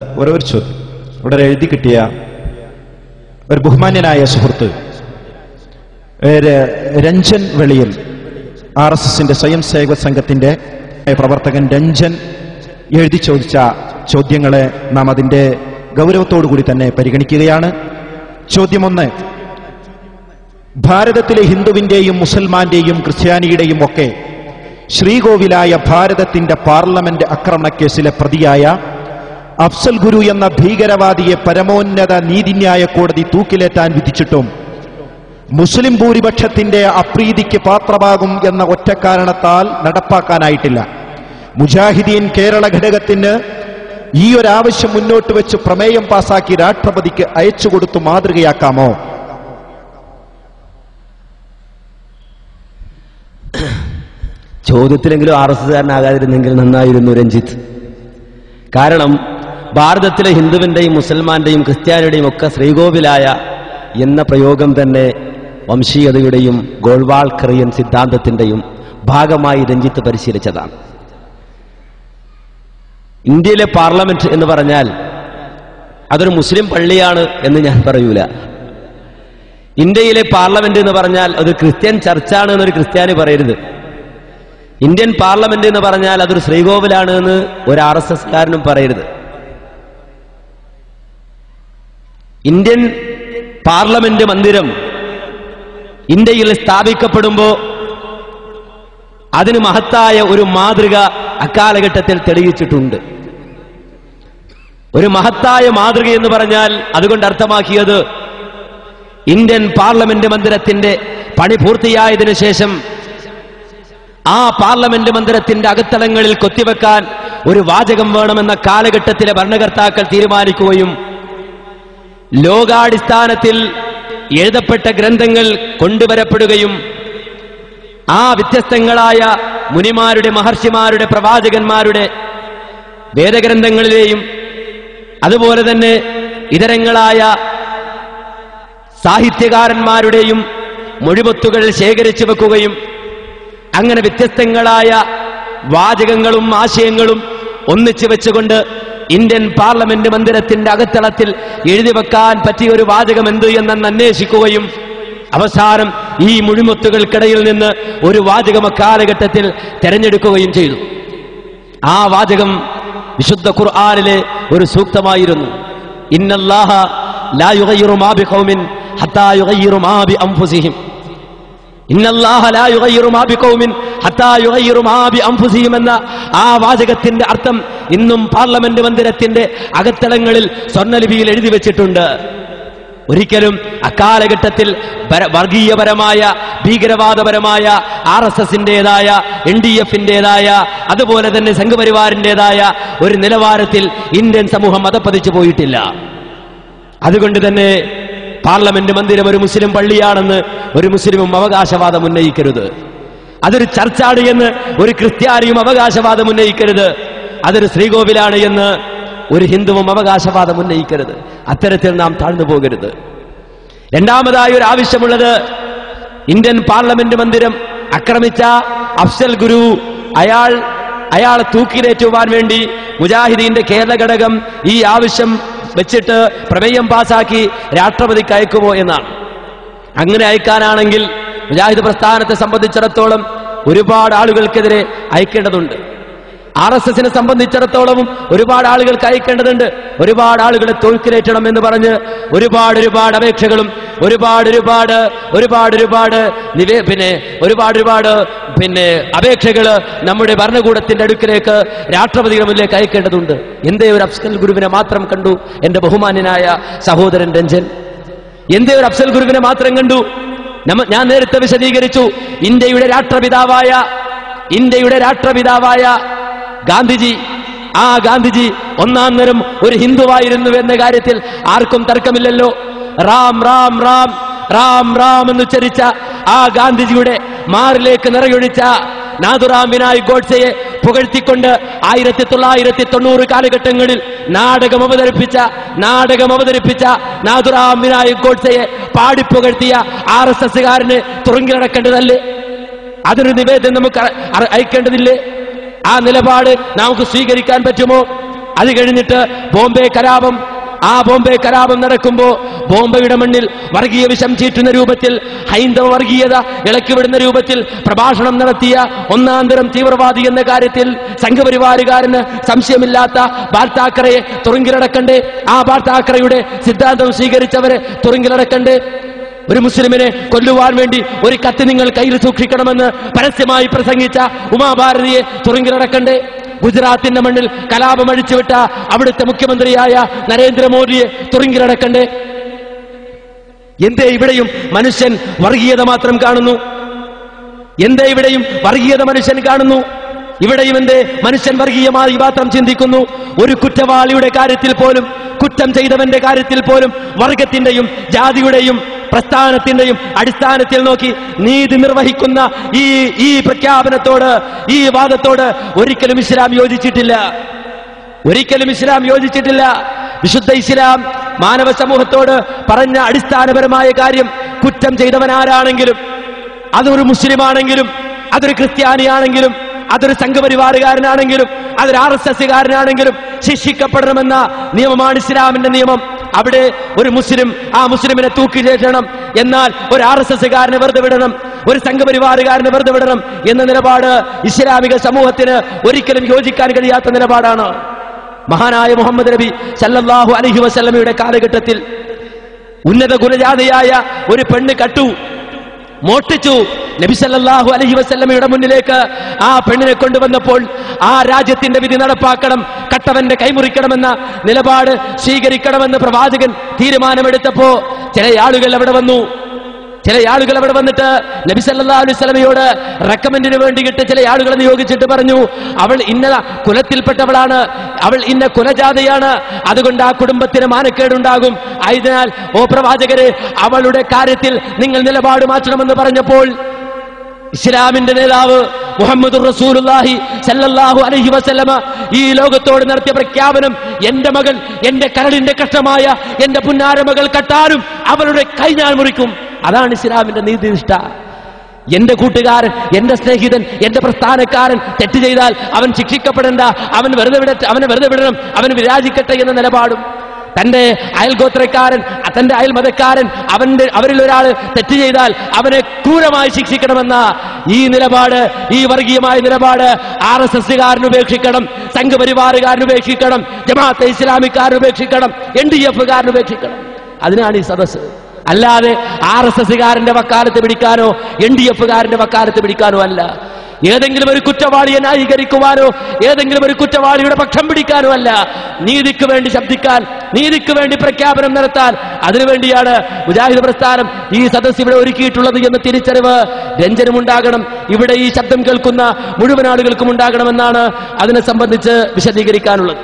ഒരു ചോദ്യം ഇവിടെ എഴുതി കിട്ടിയ ഒരു ബഹുമാന്യനായ സുഹൃത്ത് രഞ്ജൻ വെളിയിൽ RSSന്റെ സ്വയം സേവക സംഘത്തിന്റെ പ്രവർത്തകൻ രഞ്ജൻ എഴുതി ചോദിച്ച ചോദ്യങ്ങളെ നാം അതിന്റെ ഗൗരവത്തോടുകൂടി തന്നെ പരിഗണിക്കുകയാണ്. ചോദ്യം 1. ഭാരതത്തിലെ ഹിന്ദുവിന്റെയും മുസൽമാന്റെയും ക്രിസ്ത്യാനിയുടെയും ഒക്കെ ശ്രീകോവിലായ ഭാരതത്തിന്റെ പാർലമെന്റ് ആക്രമണക്കേസിലെ പ്രതിയായ അഫ്സൽ ഗുരു എന്ന ഭീകരവാദിയെ പരമോന്നത നീതിന്യായ കോടതി തൂക്കിലേറ്റാൻ വിധിച്ചിട്ടും മുസ്ലിം ഭൂരിപക്ഷത്തിന്റെ അപ്രീതിക്ക് പാത്രമാകും എന്ന ഒറ്റ കാരണത്താൽ നടപ്പാക്കാനായിട്ടില്ല. മുജാഹിദീൻ കേരള ഘടകത്തിന് ഈ ഒരാവശ്യം മുന്നോട്ട് വെച്ച് പ്രമേയം പാസാക്കി രാഷ്ട്രപതിക്ക് അയച്ചുകൊടുത്തു മാതൃകയാക്കാമോ? ചോദ്യത്തിലെങ്കിലും RSSകാരനാകാതിരുന്നെങ്കിൽ നന്നായിരുന്നു രഞ്ജിത്ത്. കാരണം ഭാരതത്തിലെ ഹിന്ദുവിന്റെയും മുസൽമാന്റെയും ക്രിസ്ത്യാനിയുടെയും ഒക്കെ ശ്രീകോവിലായ എന്ന പ്രയോഗം തന്നെ വംശീയതയുടെയും ഗോൾവാൾക്കറിയൻ സിദ്ധാന്തത്തിന്റെയും ഭാഗമായി രഞ്ജിത്ത് പരിശീലിച്ചതാണ്. ഇന്ത്യയിലെ പാർലമെന്റ് എന്ന് പറഞ്ഞാൽ അതൊരു മുസ്ലിം പള്ളിയാണ് എന്ന് ഞാൻ പറയൂല. ഇന്ത്യയിലെ പാർലമെന്റ് എന്ന് പറഞ്ഞാൽ അത് ക്രിസ്ത്യൻ ചർച്ചാണ് എന്നൊരു ക്രിസ്ത്യാനി പറയരുത്. ഇന്ത്യൻ പാർലമെന്റ് എന്ന് പറഞ്ഞാൽ അതൊരു ശ്രീകോവിലാണ് എന്ന് ഒരു RSSകാരനും പറയരുത്. ഇന്ത്യൻ പാർലമെന്റ് മന്ദിരം ഇന്ത്യയിൽ സ്ഥാപിക്കപ്പെടുമ്പോൾ അതിന് മഹത്തായ ഒരു മാതൃക അക്കാലഘട്ടത്തിൽ തെളിയിച്ചിട്ടുണ്ട്. ഒരു മഹത്തായ മാതൃക എന്ന് പറഞ്ഞാൽ അതുകൊണ്ട് അർത്ഥമാക്കിയത് ഇന്ത്യൻ പാർലമെന്റ് മന്ദിരത്തിന്റെ പണി പൂർത്തിയായതിനു ശേഷം ആ പാർലമെന്റ് മന്ദിരത്തിന്റെ അകത്തളങ്ങളിൽ കൊത്തിവെക്കാൻ ഒരു വാചകം വേണമെന്ന കാലഘട്ടത്തിലെ ഭരണകർത്താക്കൾ തീരുമാനിക്കുകയും ലോകാടിസ്ഥാനത്തിൽ എഴുതപ്പെട്ട ഗ്രന്ഥങ്ങൾ കൊണ്ടുവരപ്പെടുകയും ആ വ്യത്യസ്തങ്ങളായ മുനിമാരുടെ, മഹർഷിമാരുടെ, പ്രവാചകന്മാരുടെ വേദഗ്രന്ഥങ്ങളിലെയും അതുപോലെ തന്നെ ഇതരങ്ങളായ സാഹിത്യകാരന്മാരുടെയും മൊഴിമുത്തുകൾ ശേഖരിച്ചു വെക്കുകയും അങ്ങനെ വ്യത്യസ്തങ്ങളായ വാചകങ്ങളും ആശയങ്ങളും ഒന്നിച്ചു വെച്ചുകൊണ്ട് ഇന്ത്യൻ പാർലമെന്റ് മന്ദിരത്തിന്റെ അകത്തളത്തിൽ എഴുതി വെക്കാൻ പറ്റിയ ഒരു വാചകം എന്ത് എന്നെന്ന് അന്വേഷിക്കുകയും അവസാനം ഈ മുഴിമുത്തുകൾക്കിടയിൽ നിന്ന് ഒരു വാചകം അക്കാലഘട്ടത്തിൽ തെരഞ്ഞെടുക്കുകയും ചെയ്തു. ആ വാചകം വിശുദ്ധ ഖുർആനിലെ ഒരു സൂക്തമായിരുന്നു. ഇന്നല്ലാഹ ലാ യുഗയ്യിറു മാ ബിഖൗമിൻ ഹത്താ യുഗയ്യിറു മാ ബി അൻഫുസിഹിം. ഇന്നല്ലാഹ ലാ യുഗയ്യിറു മാ ബിഖൗമിൻ ഹത്താ യുഗയ്യിറു മാ ബി അൻഫുസിഹിം എന്ന ആ വാചകത്തിന്റെ അർത്ഥം ഇന്നും പാർലമെന്റ് മന്ദിരത്തിന്റെ അകത്തളങ്ങളിൽ സ്വർണ്ണലിപിയിൽ എഴുതി വെച്ചിട്ടുണ്ട്. ഒരിക്കലും അക്കാലഘട്ടത്തിൽ വർഗീയപരമായ ഭീകരവാദപരമായ RSSന്റേതായ NDFന്റേതായ അതുപോലെ തന്നെ സംഘപരിവാറിന്റേതായ ഒരു നിലവാരത്തിൽ ഇന്ത്യൻ സമൂഹം മതപ്പതിച്ചു പോയിട്ടില്ല. അതുകൊണ്ട് തന്നെ പാർലമെന്റ് മന്ദിരം ഒരു മുസ്ലിം പള്ളിയാണെന്ന് ഒരു മുസ്ലിമും അവകാശവാദം ഉന്നയിക്കരുത്. അതൊരു ചർച്ചാണ് എന്ന് ഒരു ക്രിസ്ത്യാനിയും അവകാശവാദം ഉന്നയിക്കരുത്. അതൊരു ശ്രീകോവിലാണ് എന്ന് ഒരു ഹിന്ദുവും അവകാശവാദം ഉന്നയിക്കരുത്. അത്തരത്തിൽ നാം താഴ്ന്നു പോകരുത്. രണ്ടാമതായി ഒരു ആവശ്യമുള്ളത്, ഇന്ത്യൻ പാർലമെന്റ് മന്ദിരം ആക്രമിച്ച അഫ്സൽ ഗുരു അയാളെ തൂക്കിലേറ്റുവാൻ വേണ്ടി മുജാഹിദീന്റെ കേരള ഘടകം ഈ ആവശ്യം വെച്ചിട്ട് പ്രമേയം പാസാക്കി രാഷ്ട്രപതിക്ക് അയക്കുമോ എന്നാണ്. അങ്ങനെ അയക്കാനാണെങ്കിൽ മുജാഹിദ് പ്രസ്ഥാനത്തെ സംബന്ധിച്ചിടത്തോളം ഒരുപാട് ആളുകൾക്കെതിരെ അയക്കേണ്ടതുണ്ട്. RSSനെ സംബന്ധിച്ചിടത്തോളവും ഒരുപാട് ആളുകൾക്ക് അയക്കേണ്ടതുണ്ട്. ഒരുപാട് ആളുകളെ തൂക്കിലേറ്റണം എന്ന് പറഞ്ഞ് ഒരുപാട് അപേക്ഷകളും ഒരുപാട് അപേക്ഷകള് നമ്മുടെ ഭരണകൂടത്തിന്റെ അടുക്കിലേക്ക് രാഷ്ട്രപതിയുടെ മുന്നിലേക്ക് അയക്കേണ്ടതുണ്ട്. എന്തേ ഒരു അഫ്സൽ ഗുരുവിനെ മാത്രം കണ്ടു എന്റെ ബഹുമാന്യനായ സഹോദരൻ രഞ്ജൻ? എന്തേ ഒരു അഫ്സൽ ഗുരുവിനെ മാത്രം കണ്ടു? ഞാൻ നേരത്തെ വിശദീകരിച്ചു. ഇന്ത്യയുടെ രാഷ്ട്രപിതാവായ ഗാന്ധിജി, ആ ഗാന്ധിജി ഒന്നാം തരം ഒരു ഹിന്ദുവായിരുന്നു എന്ന കാര്യത്തിൽ ആർക്കും തർക്കമില്ലല്ലോ. റാം റാം റാം റാം റാം എന്നുച്ചരിച്ച ആ ഗാന്ധിജിയുടെ മാറിലേക്ക് നിറയൊഴിച്ച നാഥുറാം വിനായക് ഗോഡ്സെയെ പുകഴ്ത്തിക്കൊണ്ട് 1990 കാലഘട്ടങ്ങളിൽ നാടകം അവതരിപ്പിച്ച നാഥുറാം വിനായക് ഗോഡ്സെയെ പാടിപ്പുകഴ്ത്തിയ RSSകാരന് തുറങ്കിലടക്കേണ്ടതല്ലേ? അതിനൊരു നിവേദനം നമുക്ക് അയക്കേണ്ടതില്ലേ? ആ നിലപാട് നമുക്ക് സ്വീകരിക്കാൻ പറ്റുമോ? അത് കഴിഞ്ഞിട്ട് ബോംബെ കലാപം, ആ ബോംബെ കലാപം നടക്കുമ്പോ ബോംബെയുടെ മണ്ണിൽ വർഗീയ വിഷം ചീറ്റുന്ന രൂപത്തിൽ, ഹൈന്ദവ വർഗീയത ഇളക്കിവിടുന്ന രൂപത്തിൽ പ്രഭാഷണം നടത്തിയ ഒന്നാന്തരം തീവ്രവാദി എന്ന കാര്യത്തിൽ സംഘപരിവാരുകാരന് സംശയമില്ലാത്ത ബാൽ താക്കറയെ തുറുങ്കിലടക്കണ്ടേ? ആ ബാൽ താക്കറയുടെ സിദ്ധാന്തം സ്വീകരിച്ചവരെ തുറുങ്കിലടക്കണ്ടേ? ഒരു മുസ്ലിമിനെ കൊല്ലുവാൻ വേണ്ടി ഒരു കത്ത് നിങ്ങൾ കയ്യിൽ സൂക്ഷിക്കണമെന്ന് പരസ്യമായി പ്രസംഗിച്ച ഉമാഭാരതിയെ തുറുങ്കിലടക്കണ്ടേ? ഗുജറാത്തിന്റെ മണ്ണിൽ കലാപം അഴിച്ചുവിട്ട അവിടുത്തെ മുഖ്യമന്ത്രിയായ നരേന്ദ്രമോദിയെ തുറുങ്കിലടക്കണ്ടേ? എന്തേ ഇവിടെയും മനുഷ്യൻ വർഗീയത മാത്രം കാണുന്നു? എന്തേ ഇവിടെയും വർഗീയത മനുഷ്യൻ കാണുന്നു? ഇവിടെയും എന്തേ മനുഷ്യൻ വർഗീയമായി മാത്രം ചിന്തിക്കുന്നു? ഒരു കുറ്റവാളിയുടെ കാര്യത്തിൽ പോലും, കുറ്റം ചെയ്തവന്റെ കാര്യത്തിൽ പോലും വർഗത്തിന്റെയും ജാതിയുടെയും പ്രസ്ഥാനത്തിന്റെയും അടിസ്ഥാനത്തിൽ നോക്കി നീതി നിർവഹിക്കുന്ന ഈ പ്രഖ്യാപനത്തോട്, ഈ വാദത്തോട് ഒരിക്കലും ഇസ്ലാം യോജിച്ചിട്ടില്ല. ഒരിക്കലും ഇസ്ലാം യോജിച്ചിട്ടില്ല. വിശുദ്ധ ഇസ്ലാം മാനവ സമൂഹത്തോട് പറഞ്ഞ അടിസ്ഥാനപരമായ കാര്യം, കുറ്റം ചെയ്തവനാരാണെങ്കിലും, അതൊരു മുസ്ലിമാണെങ്കിലും, അതൊരു ക്രിസ്ത്യാനിയാണെങ്കിലും, അതൊരു സംഘപരിവാറുകാരനാണെങ്കിലും, അതൊരു RSSകാരനാണെങ്കിലും ശിക്ഷിക്കപ്പെടണമെന്ന നിയമമാണ് ഇസ്ലാമിന്റെ നിയമം. അവിടെ ഒരു മുസ്ലിം ആ മുസ്ലിമിനെ തൂക്കിലേറ്റണം, എന്നാൽ ഒരു RSSകാരനെ വെറുതെ വിടണം, ഒരു സംഘപരിവാറുകാരനെ വെറുതെ വിടണം എന്ന നിലപാട് ഇസ്ലാമിക സമൂഹത്തിന് ഒരിക്കലും യോജിക്കാൻ കഴിയാത്ത നിലപാടാണ്. മഹാനായ മുഹമ്മദ് നബി സല്ലല്ലാഹു അലൈഹി വസല്ലമയുടെ കാലഘട്ടത്തിൽ ഉന്നത കുലജാതയായ ഒരു പെണ്ണ് കട്ടു മോഷ്ടിച്ചു. നബി സല്ലല്ലാഹു അലൈഹി വസല്ലമയുടെ മുന്നിലേക്ക് ആ പെണ്ണിനെ കൊണ്ടുവന്നപ്പോൾ ആ രാജ്യത്തിന്റെ വിധി നടപ്പാക്കണം, കട്ടവന്റെ കൈമുറിക്കണമെന്ന നിലപാട് സ്വീകരിക്കണമെന്ന് പ്രവാചകൻ തീരുമാനമെടുത്തപ്പോ ചില ആളുകൾ അവിടെ വന്നു. ചില ആളുകൾ അവിടെ വന്നിട്ട് നബി സല്ലല്ലാഹു അലൈഹി വസല്ലമയോട് റെക്കമെൻഡിന് വേണ്ടിയിട്ട് ചില ആളുകളെ നിയോഗിച്ചിട്ട് പറഞ്ഞു, അവൾ ഇന്ന കുലത്തിൽപ്പെട്ടവളാണ്, അവൾ ഇന്ന കുലജാതയാണ്, അതുകൊണ്ട് ആ കുടുംബത്തിന് മാനക്കേടുണ്ടാകും. ആയതിനാൽ ഓ പ്രവാചകരെ, അവളുടെ കാര്യത്തിൽ നിങ്ങൾ നിലപാട് മാറ്റണമെന്ന് പറഞ്ഞപ്പോൾ ഇസ്ലാമിന്റെ നേതാവ് മുഹമ്മദുർ റസൂലുള്ളാഹി സല്ലല്ലാഹു അലൈഹി വസല്ലമ ഈ ലോകത്തോട് നടത്തിയ പ്രഖ്യാപനം, എന്റെ മകൾ എന്റെ കരളിന്റെ കഷ്ടമായ എന്റെ പുന്നാരമകൾ കട്ടാനും അവളുടെ കൈ ഞാൻ മുറിക്കും. അതാണ് ഇസ്ലാമിന്റെ നീതിനിഷ്ഠ. എന്റെ കൂട്ടുകാരൻ, എന്റെ സ്നേഹിതൻ, എന്റെ പ്രസ്ഥാനക്കാരൻ തെറ്റ് ചെയ്താൽ അവൻ ശിക്ഷിക്കപ്പെടേണ്ട, അവനെ വെറുതെ വിടണം, അവൻ വിരാജിക്കട്ടെ എന്ന നിലപാടും, തന്റെ അയൽഗോത്രക്കാരൻ, തന്റെ അയൽമതക്കാരൻ, അവരിൽ ഒരാൾ തെറ്റ് ചെയ്താൽ അവനെ ക്രൂരമായി ശിക്ഷിക്കണമെന്ന ഈ നിലപാട്, ഈ വർഗീയമായ നിലപാട് RSSകാരൻ ഉപേക്ഷിക്കണം, സംഘപരിവാറുകാരൻ ഉപേക്ഷിക്കണം, ജമാഅത്തെ ഇസ്ലാമിക്കാരൻ ഉപേക്ഷിക്കണം, NDFകാരൻ ഉപേക്ഷിക്കണം. അതിനാണ് ഈ സദസ്സ്. അല്ലാതെ RSSകാരന്റെ വക്കാലത്ത് പിടിക്കാനോ NDFകാരന്റെ വക്കാലത്ത് പിടിക്കാനോ അല്ല. ഏതെങ്കിലും ഒരു കുറ്റവാളിയെ ന്യായീകരിക്കുവാനോ ഏതെങ്കിലും ഒരു കുറ്റവാളിയുടെ പക്ഷം പിടിക്കാനോ അല്ല. നീതിക്ക് വേണ്ടി ശബ്ദിക്കാൻ, നീതിക്ക് വേണ്ടി പ്രഖ്യാപനം നടത്താൻ, അതിനുവേണ്ടിയാണ് മുജാഹിദ് പ്രസ്ഥാനം ഈ സദസ്സ് ഇവിടെ ഒരുക്കിയിട്ടുള്ളത് എന്ന തിരിച്ചറിവ് രഞ്ജനമുണ്ടാകണം. ഇവിടെ ഈ ശബ്ദം കേൾക്കുന്ന മുഴുവൻ ആളുകൾക്കും ഉണ്ടാകണമെന്നാണ് അതിനെ സംബന്ധിച്ച് വിശദീകരിക്കാനുള്ളത്.